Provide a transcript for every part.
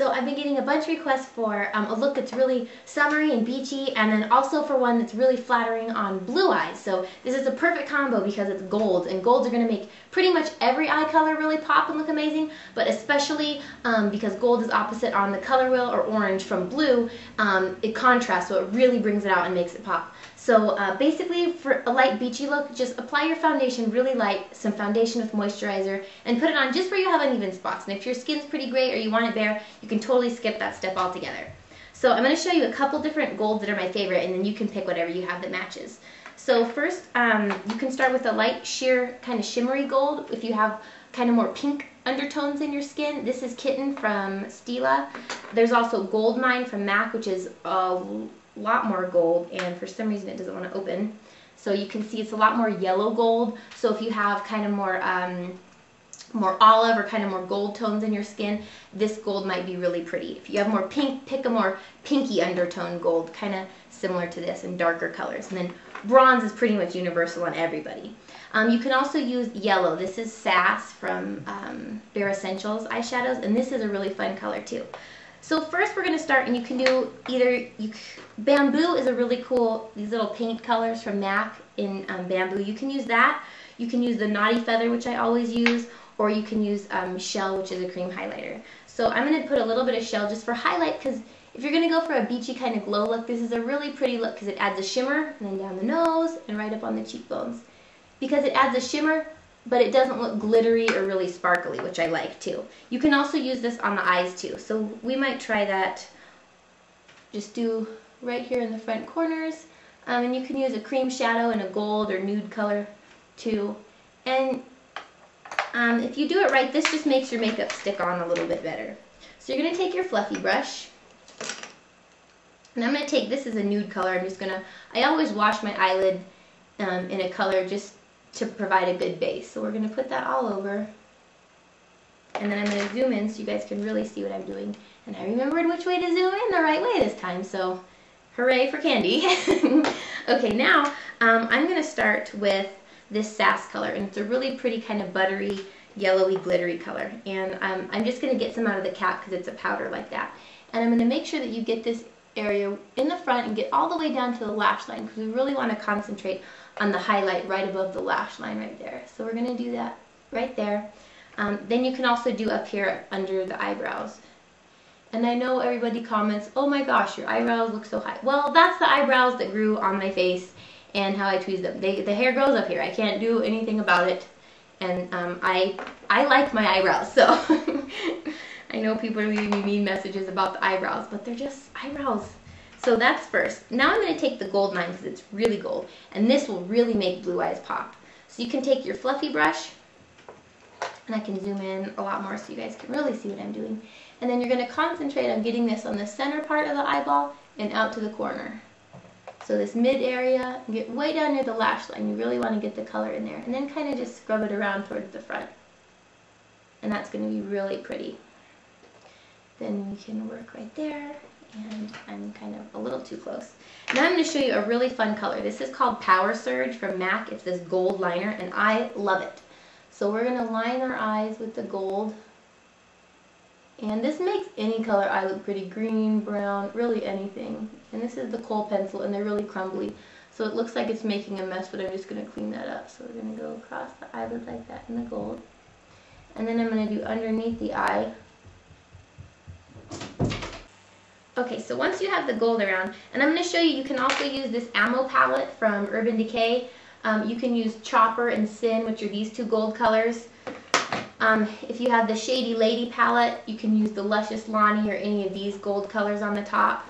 So I've been getting a bunch of requests for a look that's really summery and beachy, and then also for one that's really flattering on blue eyes. So this is a perfect combo because it's gold, and golds are going to make pretty much every eye color really pop and look amazing, but especially because gold is opposite on the color wheel, or orange from blue, it contrasts, so it really brings it out and makes it pop. So basically, for a light beachy look, just apply your foundation really light, some foundation with moisturizer, and put it on just where you have uneven spots. And if your skin's pretty gray or you want it bare, you can totally skip that step altogether. So I'm going to show you a couple different golds that are my favorite, and then you can pick whatever you have that matches. So first, you can start with a light sheer kind of shimmery gold if you have kind of more pink undertones in your skin. This is Kitten from Stila. There's also Gold Mine from MAC, which is a lot more gold, and for some reason it doesn't want to open. So you can see it's a lot more yellow gold. So if you have kind of more olive or kind of more gold tones in your skin, this gold might be really pretty. If you have more pink, pick a more pinky undertone gold, kind of similar to this, in darker colors. And then bronze is pretty much universal on everybody. You can also use yellow. This is Sass from Bare Essentials eyeshadows, and this is a really fun color too. So first we're going to start, and you can do either, Bamboo is a really cool, these little paint colors from MAC in Bamboo. You can use that. You can use the Naughty Feather, which I always use, or you can use Shell, which is a cream highlighter. So I'm going to put a little bit of Shell just for highlight, because if you're going to go for a beachy kind of glow look, this is a really pretty look because it adds a shimmer, and then down the nose and right up on the cheekbones. Because it adds a shimmer, but it doesn't look glittery or really sparkly, which I like too. You can also use this on the eyes too, so we might try that. Just do right here in the front corners, and you can use a cream shadow in a gold or nude color too. And if you do it right, this just makes your makeup stick on a little bit better. So you're going to take your fluffy brush, and I'm going to take, this is a nude color, I always wash my eyelid in a color just to provide a good base. So we're going to put that all over, and then I'm going to zoom in so you guys can really see what I'm doing. And I remembered which way to zoom in the right way this time, so hooray for Kandee. Okay, now I'm going to start with this Sass color, and it's a really pretty kind of buttery, yellowy, glittery color. And I'm just going to get some out of the cap because it's a powder like that. And I'm going to make sure that you get this area in the front and get all the way down to the lash line, because we really want to concentrate on the highlight right above the lash line right there. So we're going to do that right there. Then you can also do up here under the eyebrows. And I know everybody comments, oh my gosh, your eyebrows look so high. Well, that's the eyebrows that grew on my face and how I tweezed them. The hair grows up here. I can't do anything about it. And I like my eyebrows, so I know people are leaving me mean messages about the eyebrows, but they're just eyebrows. So that's first. Now I'm going to take the Gold Mine because it's really gold, and this will really make blue eyes pop. So you can take your fluffy brush, and I can zoom in a lot more so you guys can really see what I'm doing. And then you're going to concentrate on getting this on the center part of the eyeball and out to the corner. So this mid area, get way down near the lash line. You really want to get the color in there. And then kind of just scrub it around towards the front. And that's going to be really pretty. Then you can work right there. And I'm kind of a little too close. Now I'm going to show you a really fun color. This is called Power Surge from MAC. It's this gold liner, and I love it. So we're going to line our eyes with the gold. And this makes any color eye look pretty. Green, brown, really anything. And this is the kohl pencil, and they're really crumbly. So it looks like it's making a mess, but I'm just going to clean that up. So we're going to go across the eyelid like that in the gold. And then I'm going to do underneath the eye. Okay, so once you have the gold around, and I'm going to show you, you can also use this Ammo palette from Urban Decay. You can use Chopper and Sin, which are these two gold colors. If you have the Shady Lady palette, you can use the Luscious Lonnie or any of these gold colors on the top.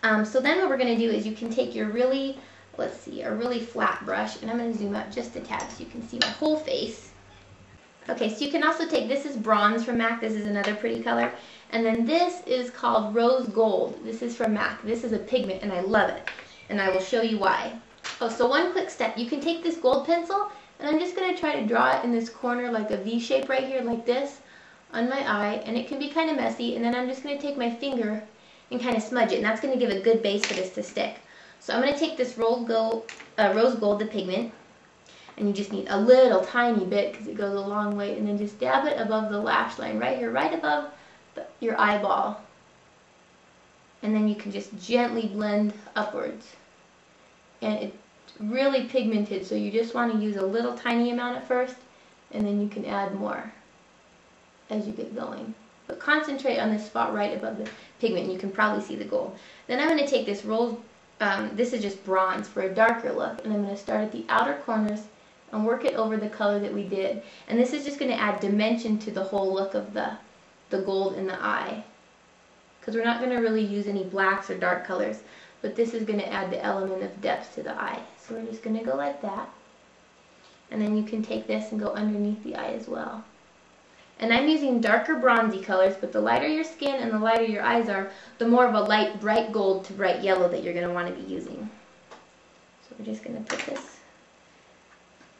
So then what we're going to do is you can take your really, a really flat brush, and I'm going to zoom up just a tad so you can see my whole face. Okay, so you can also take, this is Bronze from MAC, this is another pretty color. And then this is called Rose Gold. This is from MAC. This is a pigment, and I love it. And I will show you why. Oh, so one quick step. You can take this gold pencil, and I'm just going to try to draw it in this corner like a V shape right here, like this, on my eye. And it can be kind of messy. And then I'm just going to take my finger and kind of smudge it. And that's going to give a good base for this to stick. So I'm going to take this Rose Gold, the pigment. And you just need a little tiny bit because it goes a long way. And then just dab it above the lash line right here, right above your eyeball. And then you can just gently blend upwards. And it's really pigmented, so you just want to use a little tiny amount at first, and then you can add more as you get going. But concentrate on this spot right above the pigment, and you can probably see the gold. Then I'm going to take this rolled, this is just bronze for a darker look, and I'm going to start at the outer corners and work it over the color that we did. And this is just going to add dimension to the whole look of the gold in the eye. Because we're not going to really use any blacks or dark colors, but this is going to add the element of depth to the eye. So we're just going to go like that. And then you can take this and go underneath the eye as well. And I'm using darker bronzy colors, but the lighter your skin and the lighter your eyes are, the more of a light, bright gold to bright yellow that you're going to want to be using. So we're just going to put this.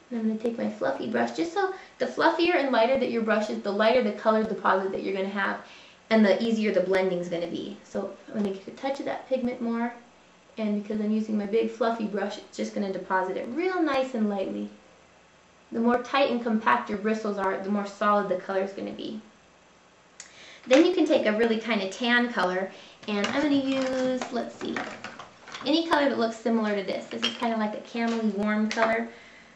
And I'm going to take my fluffy brush, just so the fluffier and lighter that your brush is, the lighter the color deposit that you're going to have, and the easier the blending is going to be. So I'm going to get a touch of that pigment more, and because I'm using my big fluffy brush, it's just going to deposit it real nice and lightly. The more tight and compact your bristles are, the more solid the color is going to be. Then you can take a really kind of tan color, and I'm going to use, let's see, any color that looks similar to this. This is kind of like a camely warm color,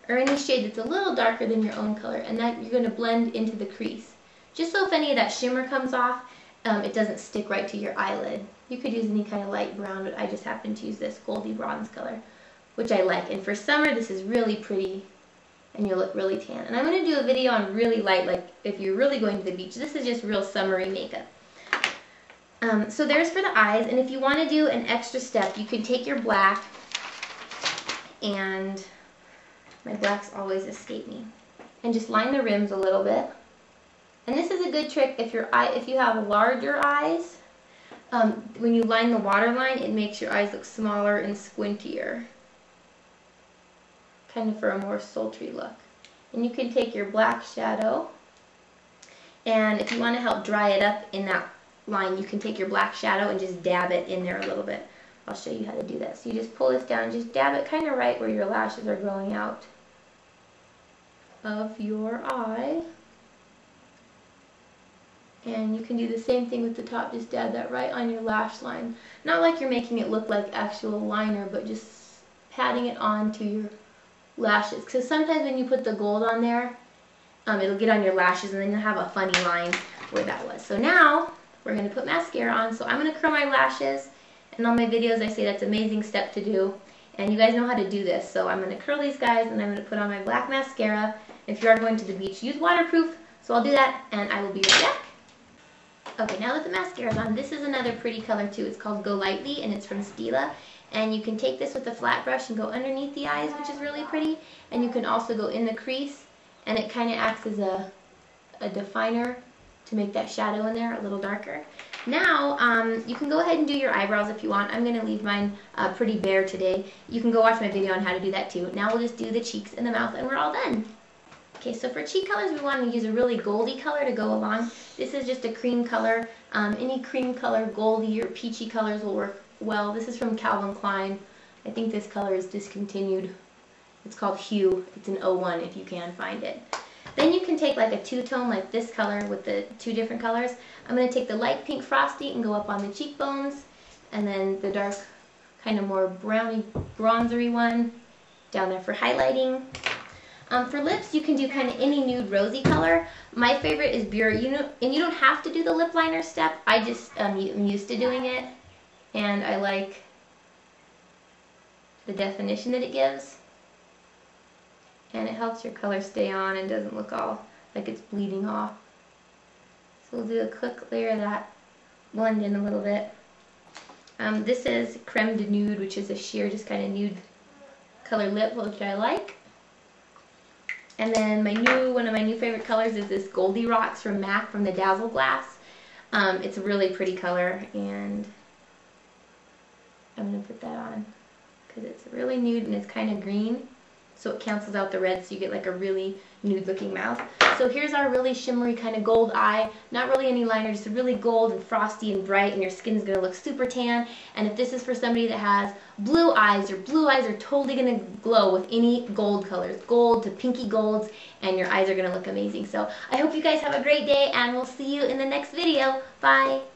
or any shade that's a little darker than your own color, and that you're going to blend into the crease. Just so if any of that shimmer comes off, it doesn't stick right to your eyelid. You could use any kind of light brown, but I just happen to use this goldy bronze color, which I like. And for summer, this is really pretty, and you'll look really tan. And I'm going to do a video on really light, like if you're really going to the beach. This is just real summery makeup. So there's for the eyes, and if you want to do an extra step, you can take your black, and my blacks always escape me, and just line the rims a little bit. And this is a good trick if you have larger eyes. When you line the waterline, it makes your eyes look smaller and squintier, kind of for a more sultry look. And you can take your black shadow, and if you want to help dry it up in that line, you can take your black shadow and just dab it in there a little bit. I'll show you how to do that. So you just pull this down, just dab it kind of right where your lashes are growing out of your eye. And you can do the same thing with the top, just dab that right on your lash line. Not like you're making it look like actual liner, but just patting it onto your lashes. Because sometimes when you put the gold on there, it'll get on your lashes and then you'll have a funny line where that was. So now, we're going to put mascara on. So I'm going to curl my lashes. And on my videos I say that's an amazing step to do. And you guys know how to do this. So I'm going to curl these guys and I'm going to put on my black mascara. If you are going to the beach, use waterproof. So I'll do that and I will be right back. Okay, now that the mascara is on, this is another pretty color too. It's called Go Lightly, and it's from Stila. And you can take this with a flat brush and go underneath the eyes, which is really pretty. And you can also go in the crease, and it kind of acts as a definer to make that shadow in there a little darker. Now, you can go ahead and do your eyebrows if you want. I'm going to leave mine pretty bare today. You can go watch my video on how to do that too. Now we'll just do the cheeks and the mouth, and we're all done. Okay, so for cheek colors, we want to use a really goldy color to go along. This is just a cream color. Any cream color, goldy or peachy colors will work well. This is from Calvin Klein. I think this color is discontinued. It's called Hue. It's an 01 if you can find it. Then you can take like a two-tone like this color with the two different colors. I'm going to take the light pink Frosty and go up on the cheekbones, and then the dark, kind of more browny, bronzery one down there for highlighting. For lips, you can do kind of any nude rosy color. My favorite is Bureau. And you don't have to do the lip liner step. I just am used to doing it, and I like the definition that it gives. And it helps your color stay on and doesn't look all like it's bleeding off. So we'll do a quick layer of that, blend in a little bit. This is Creme de Nude, which is a sheer, just kind of nude color lip, which I like. And then one of my new favorite colors is this Goldie Rocks from MAC from the Dazzle Glass. It's a really pretty color, and I'm going to put that on because it's really nude and it's kind of green. so it cancels out the red, so you get like a really nude looking mouth. So here's our really shimmery kind of gold eye. Not really any liner, just really gold and frosty and bright, and your skin's going to look super tan. And if this is for somebody that has blue eyes, your blue eyes are totally going to glow with any gold colors. Gold to pinky golds, and your eyes are going to look amazing. So I hope you guys have a great day, and we'll see you in the next video. Bye!